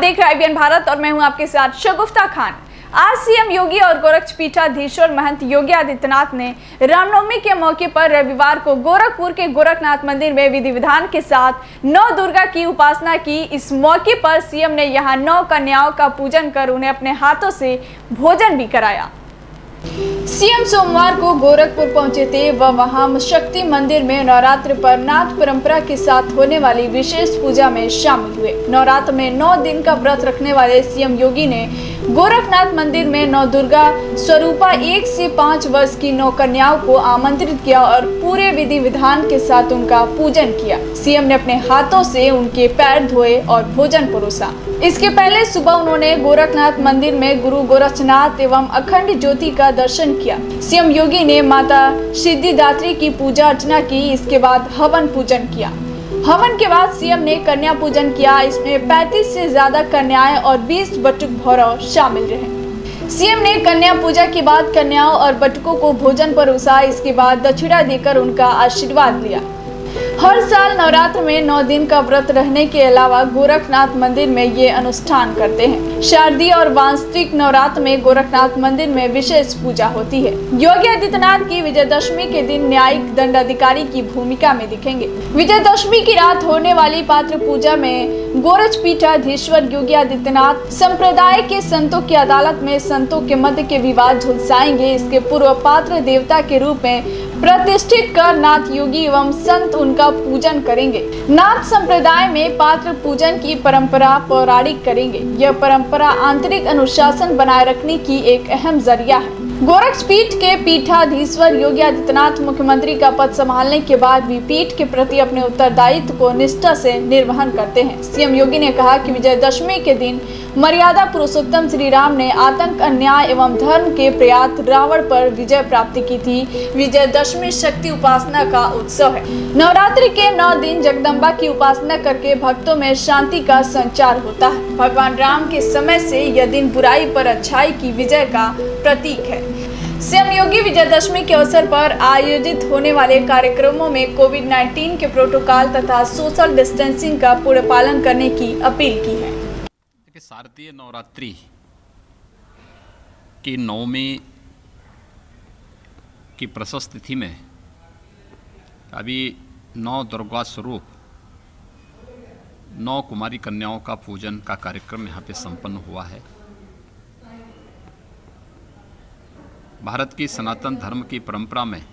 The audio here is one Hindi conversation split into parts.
देख रहे हैं IBN भारत और मैं हूं आपके साथ शगुफ्ता खान। आज सीएम योगी और गोरक्षपीठाधीश्वर महंत योगी आदित्यनाथ ने रामनवमी के मौके पर रविवार को गोरखपुर के गोरखनाथ मंदिर में विधि विधान के साथ नौ दुर्गा की उपासना की। इस मौके पर सीएम ने यहां 9 कन्याओं का पूजन कर उन्हें अपने हाथों से भोजन भी कराया। सीएम सोमवार को गोरखपुर पहुंचे थे व वहां शक्ति मंदिर में नवरात्र पर नाथ परंपरा के साथ होने वाली विशेष पूजा में शामिल हुए। नवरात्र में 9 दिन का व्रत रखने वाले सीएम योगी ने गोरखनाथ मंदिर में 9 दुर्गा स्वरूपा 1 से 5 वर्ष की 9 कन्याओं को आमंत्रित किया और पूरे विधि विधान के साथ उनका पूजन किया। सीएम ने अपने हाथों से उनके पैर धोए और भोजन परोसा। इसके पहले सुबह उन्होंने गोरखनाथ मंदिर में गुरु गोरक्षनाथ एवं अखंड ज्योति का दर्शन किया। सीएम योगी ने माता सिद्धिदात्री की पूजा अर्चना की। इसके बाद हवन पूजन किया। हवन के बाद सीएम ने कन्या पूजन किया। इसमें 35 से ज्यादा कन्याएं और 20 बटुक भौरव शामिल रहे। सीएम ने कन्या पूजा के बाद कन्याओं और बटुकों को भोजन परोसा। इसके बाद दक्षिणा देकर उनका आशीर्वाद लिया। हर साल नवरात्र में 9 दिन का व्रत रहने के अलावा गोरखनाथ मंदिर में ये अनुष्ठान करते हैं। शारदीय और वार्षिक नवरात्र में गोरखनाथ मंदिर में विशेष पूजा होती है। योगी आदित्यनाथ की विजयदशमी के दिन न्यायिक दंडाधिकारी की भूमिका में दिखेंगे। विजयदशमी की रात होने वाली पात्र पूजा में गोरक्षपीठाधीश्वर योगी आदित्यनाथ संप्रदाय के संतों की अदालत में संतों के मध्य के विवाद झुलसाएंगे। इसके पूर्व पात्र देवता के रूप में प्रतिष्ठित कर नाथ योगी एवं संत उनका पूजन करेंगे। नाथ संप्रदाय में पात्र पूजन की परंपरा पौराणिक करेंगे। यह परंपरा आंतरिक अनुशासन बनाए रखने की एक अहम जरिया है। गोरक्षपीठ के पीठाधीश्वर योगी आदित्यनाथ मुख्यमंत्री का पद संभालने के बाद भी पीठ के प्रति अपने उत्तरदायित्व को निष्ठा से निर्वहन करते हैं। सीएम योगी ने कहा कि विजयदशमी के दिन मर्यादा पुरुषोत्तम श्री राम ने आतंक, अन्याय एवं धर्म के प्रयात रावण पर विजय प्राप्त की थी। विजयदशमी शक्ति उपासना का उत्सव है। नवरात्रि के 9 दिन जगदम्बा की उपासना करके भक्तों में शांति का संचार होता है। भगवान राम के समय से यह दिन बुराई पर अच्छाई की विजय का प्रतीक है। सीएम योगी विजयदशमी के अवसर पर आयोजित होने वाले कार्यक्रमों में कोविड-19 के प्रोटोकॉल तथा सोशल डिस्टेंसिंग का पूर्ण पालन करने की अपील की है। शारदीय नवरात्रि की 9वीं की प्रशस्त तिथि में अभी 9 दुर्गा स्वरूप 9 कुमारी कन्याओं का पूजन का कार्यक्रम यहाँ पे संपन्न हुआ है। भारत की सनातन धर्म की परंपरा में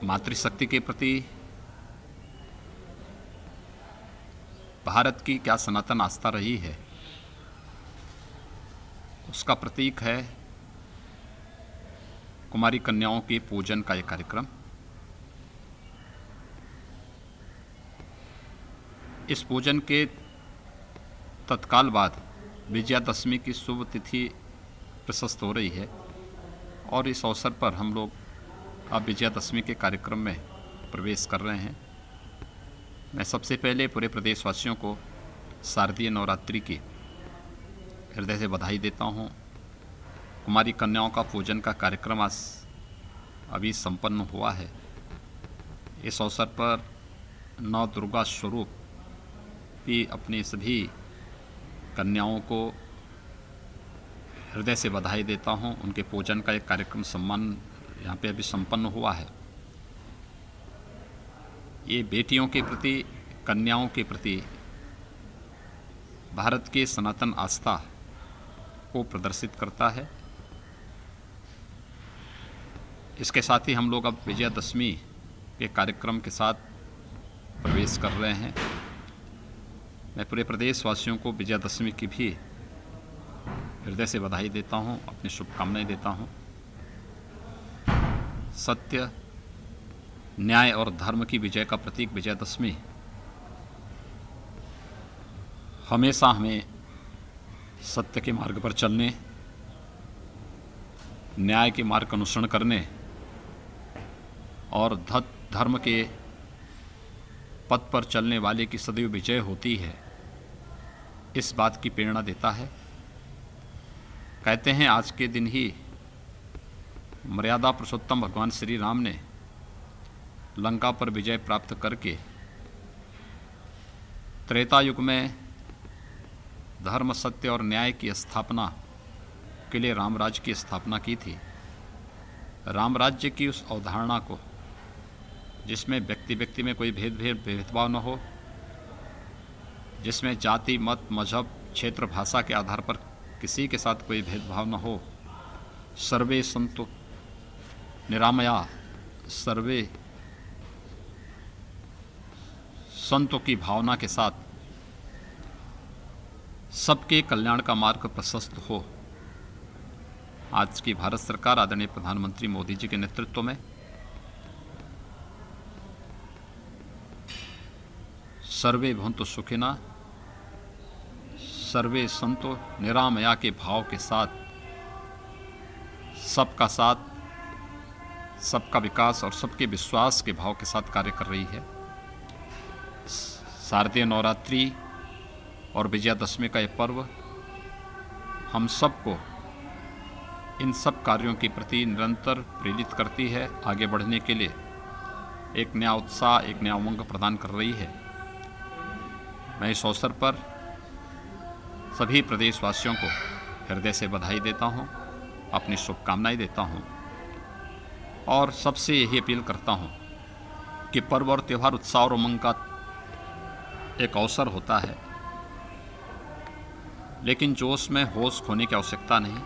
मातृशक्ति के प्रति भारत की क्या सनातन आस्था रही है, उसका प्रतीक है कुमारी कन्याओं के पूजन का एक कार्यक्रम। इस पूजन के तत्काल बाद विजयादशमी की शुभ तिथि प्रशस्त हो रही है और इस अवसर पर हम लोग अब विजयादशमी के कार्यक्रम में प्रवेश कर रहे हैं। मैं सबसे पहले पूरे प्रदेशवासियों को शारदीय नवरात्रि की हृदय से बधाई देता हूं। कुमारी कन्याओं का पूजन का कार्यक्रम आज अभी संपन्न हुआ है। इस अवसर पर 9 दुर्गा स्वरूप भी अपनी सभी कन्याओं को हृदय से बधाई देता हूं। उनके पूजन का एक कार्यक्रम सम्मान यहाँ पे अभी संपन्न हुआ है। ये बेटियों के प्रति, कन्याओं के प्रति भारत के सनातन आस्था को प्रदर्शित करता है। इसके साथ ही हम लोग अब विजयादशमी के कार्यक्रम के साथ प्रवेश कर रहे हैं। मैं पूरे प्रदेशवासियों को विजयादशमी की भी हृदय से बधाई देता हूं, अपनी शुभकामनाएं देता हूं। सत्य, न्याय और धर्म की विजय का प्रतीक विजयादशमी हमेशा हमें सत्य के मार्ग पर चलने, न्याय के मार्ग का अनुसरण करने और धर्म के पथ पर चलने वाले की सदैव विजय होती है, इस बात की प्रेरणा देता है। कहते हैं आज के दिन ही मर्यादा पुरुषोत्तम भगवान श्री राम ने लंका पर विजय प्राप्त करके त्रेता युग में धर्म, सत्य और न्याय की स्थापना के लिए रामराज्य की स्थापना की थी। रामराज्य की उस अवधारणा को, जिसमें व्यक्ति व्यक्ति में कोई भेदभाव न हो, जिसमें जाति, मत, मजहब, क्षेत्र, भाषा के आधार पर किसी के साथ कोई भेदभाव न हो, सर्वे संतो निरामया, सर्वे संतों की भावना के साथ सबके कल्याण का मार्ग प्रशस्त हो। आज की भारत सरकार आदरणीय प्रधानमंत्री मोदी जी के नेतृत्व में सर्वे भवन्तु सुखिनः, सर्वे संतो निरामया के भाव के साथ सबका साथ, सबका विकास और सबके विश्वास के भाव के साथ कार्य कर रही है। शारदीय नवरात्रि और विजयादशमी का यह पर्व हम सबको इन सब कार्यों के प्रति निरंतर प्रेरित करती है, आगे बढ़ने के लिए एक नया उत्साह, एक नया उमंग प्रदान कर रही है। मैं इस अवसर पर सभी प्रदेशवासियों को हृदय से बधाई देता हूं, अपनी शुभकामनाएं देता हूं और सबसे यही अपील करता हूं कि पर्व और त्यौहार उत्साह और उमंग का एक अवसर होता है, लेकिन जोश में होश खोने की आवश्यकता नहीं।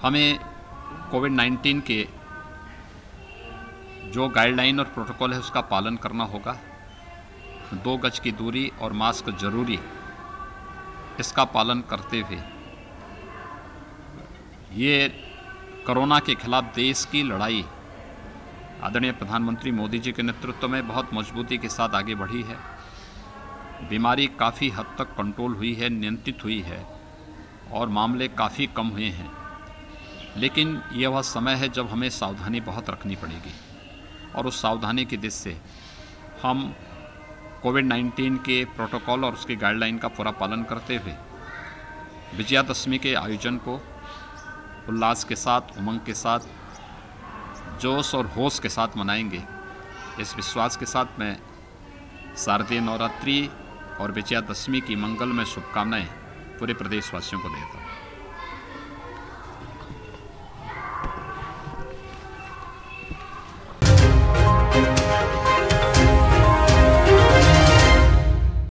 हमें कोविड-19 के जो गाइडलाइन और प्रोटोकॉल है उसका पालन करना होगा। 2 गज की दूरी और मास्क जरूरी, इसका पालन करते हुए ये कोरोना के खिलाफ देश की लड़ाई आदरणीय प्रधानमंत्री मोदी जी के नेतृत्व में बहुत मजबूती के साथ आगे बढ़ी है। बीमारी काफ़ी हद तक कंट्रोल हुई है, नियंत्रित हुई है और मामले काफ़ी कम हुए हैं। लेकिन यह वह समय है जब हमें सावधानी बहुत रखनी पड़ेगी और उस सावधानी की दिशा से हम कोविड-19 के प्रोटोकॉल और उसकी गाइडलाइन का पूरा पालन करते हुए विजयादशमी के आयोजन को उल्लास के साथ, उमंग के साथ, जोश और होश के साथ मनाएंगे। इस विश्वास के साथ मैं शारदीय नवरात्रि और विजयादशमी की मंगलमय शुभकामनाएं पूरे प्रदेशवासियों को देता हूँ।